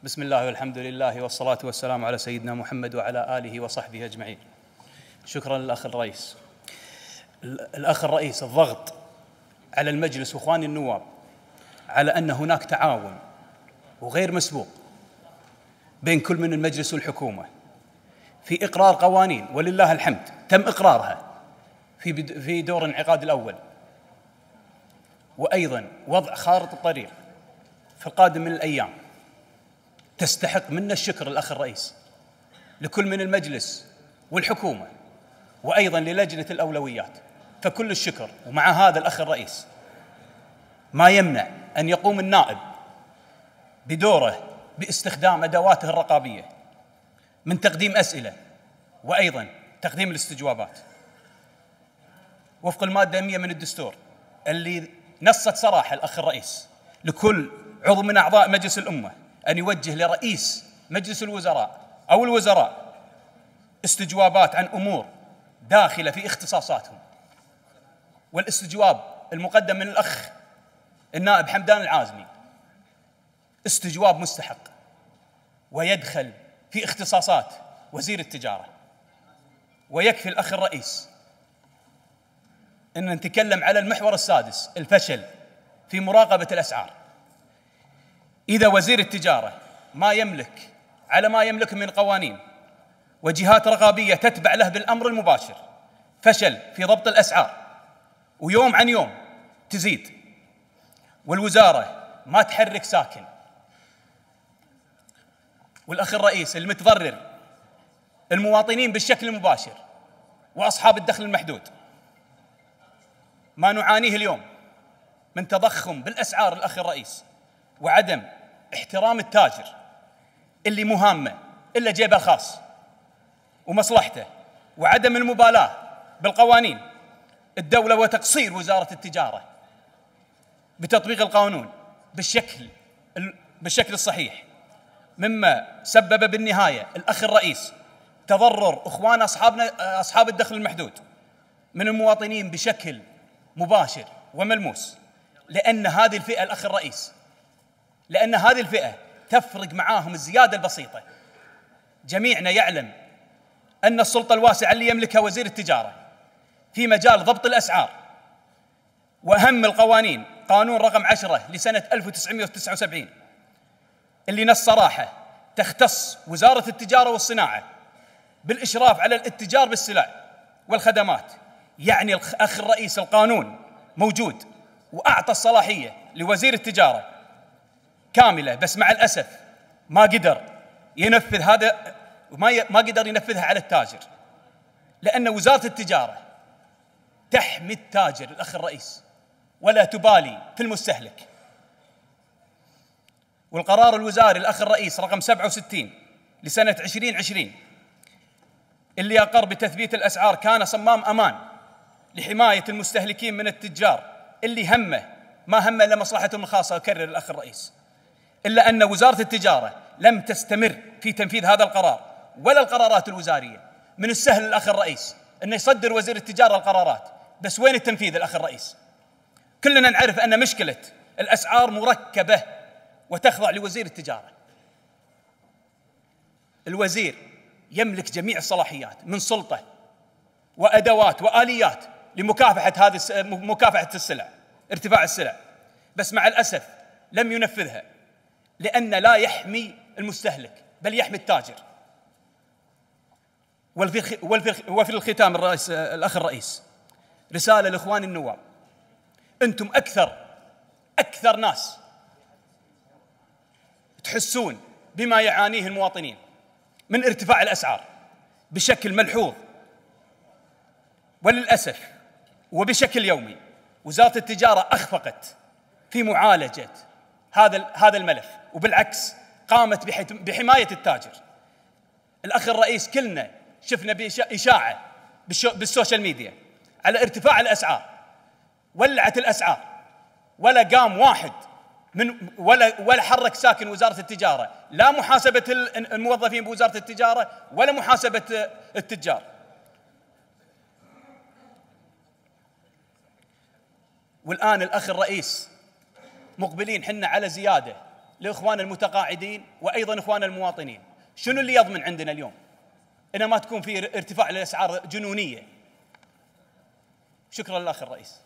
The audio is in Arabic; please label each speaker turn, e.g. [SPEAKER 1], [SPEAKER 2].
[SPEAKER 1] بسم الله والحمد لله والصلاة والسلام على سيدنا محمد وعلى آله وصحبه أجمعين. شكرا للأخ الرئيس. الأخ الرئيس، الضغط على المجلس وإخواني النواب على أن هناك تعاون وغير مسبوق بين كل من المجلس والحكومة في إقرار قوانين، ولله الحمد تم إقرارها في دور الانعقاد الأول، وأيضا وضع خارطة الطريق في القادم من الأيام. تستحق منا الشكر الأخ الرئيس لكل من المجلس والحكومة، وأيضا للجنة الأولويات، فكل الشكر. ومع هذا الأخ الرئيس ما يمنع أن يقوم النائب بدوره باستخدام أدواته الرقابية من تقديم أسئلة وأيضا تقديم الاستجوابات وفق المادة 100 من الدستور، اللي نصت صراحة الأخ الرئيس لكل عضو من أعضاء مجلس الأمة أن يوجه لرئيس مجلس الوزراء أو الوزراء استجوابات عن أمور داخلة في اختصاصاتهم. والاستجواب المقدم من الأخ النائب حمدان العازمي استجواب مستحق ويدخل في اختصاصات وزير التجارة. ويكفي الأخ الرئيس أن نتكلم على المحور السادس، الفشل في مراقبة الأسعار. إذا وزير التجارة ما يملك على ما يملكه من قوانين وجهات رقابية تتبع له بالأمر المباشر، فشل في ضبط الأسعار ويوم عن يوم تزيد، والوزارة ما تحرك ساكن. والأخ الرئيس، المتضرر المواطنين بالشكل المباشر وأصحاب الدخل المحدود. ما نعانيه اليوم من تضخم بالأسعار الأخ الرئيس، وعدم احترام التاجر اللي مهامه إلا جيبه الخاص ومصلحته، وعدم المبالاة بالقوانين الدولة وتقصير وزارة التجارة بتطبيق القانون بالشكل الصحيح، مما سبب بالنهاية الأخ الرئيس تضرر إخوان أصحاب الدخل المحدود من المواطنين بشكل مباشر وملموس. لأن هذه الفئة الأخ الرئيس، لأن هذه الفئة تفرق معاهم الزيادة البسيطة. جميعنا يعلم أن السلطة الواسعة اللي يملكها وزير التجارة في مجال ضبط الأسعار وأهم القوانين قانون رقم 10 لسنة 1979 اللي نص صراحة تختص وزارة التجارة والصناعة بالإشراف على الاتجار بالسلع والخدمات. يعني الأخ الرئيس القانون موجود وأعطى الصلاحية لوزير التجارة كاملة، بس مع الأسف ما قدر ينفذ هذا، ما قدر ينفذها على التاجر، لأن وزارة التجارة تحمي التاجر الأخ الرئيس ولا تبالي في المستهلك. والقرار الوزاري الأخ الرئيس رقم 67 لسنة 2020 اللي أقر بتثبيت الأسعار كان صمام أمان لحماية المستهلكين من التجار اللي ما همه إلا مصلحتهم الخاصة. أكرر الأخ الرئيس، إلا أن وزارة التجارة لم تستمر في تنفيذ هذا القرار ولا القرارات الوزارية. من السهل الأخ الرئيس أن يصدر وزير التجارة القرارات، بس وين التنفيذ الأخ الرئيس؟ كلنا نعرف أن مشكلة الأسعار مركبة وتخضع لوزير التجارة. الوزير يملك جميع الصلاحيات من سلطة وأدوات وآليات لمكافحة السلع، ارتفاع السلع، بس مع الأسف لم ينفذها، لأن لا يحمي المستهلك بل يحمي التاجر. وفي الختام الأخ الرئيس، رسالة لإخوان النواب، أنتم أكثر ناس تحسون بما يعانيه المواطنين من ارتفاع الأسعار بشكل ملحوظ، وللأسف وبشكل يومي وزارة التجارة أخفقت في معالجة هذا الملف، وبالعكس قامت بحماية التاجر. الأخ الرئيس، كلنا شفنا إشاعة بالسوشيال ميديا على ارتفاع الأسعار، ولعت الأسعار، ولا قام واحد ولا حرك ساكن وزارة التجارة، لا محاسبة الموظفين بوزارة التجارة ولا محاسبة التجار. والآن الأخ الرئيس مقبلين حنا على زيادة لاخوان المتقاعدين وايضا اخوان المواطنين. شنو اللي يضمن عندنا اليوم ان ما تكون في ارتفاع للاسعار جنونيه؟ شكرا للاخ الرئيس.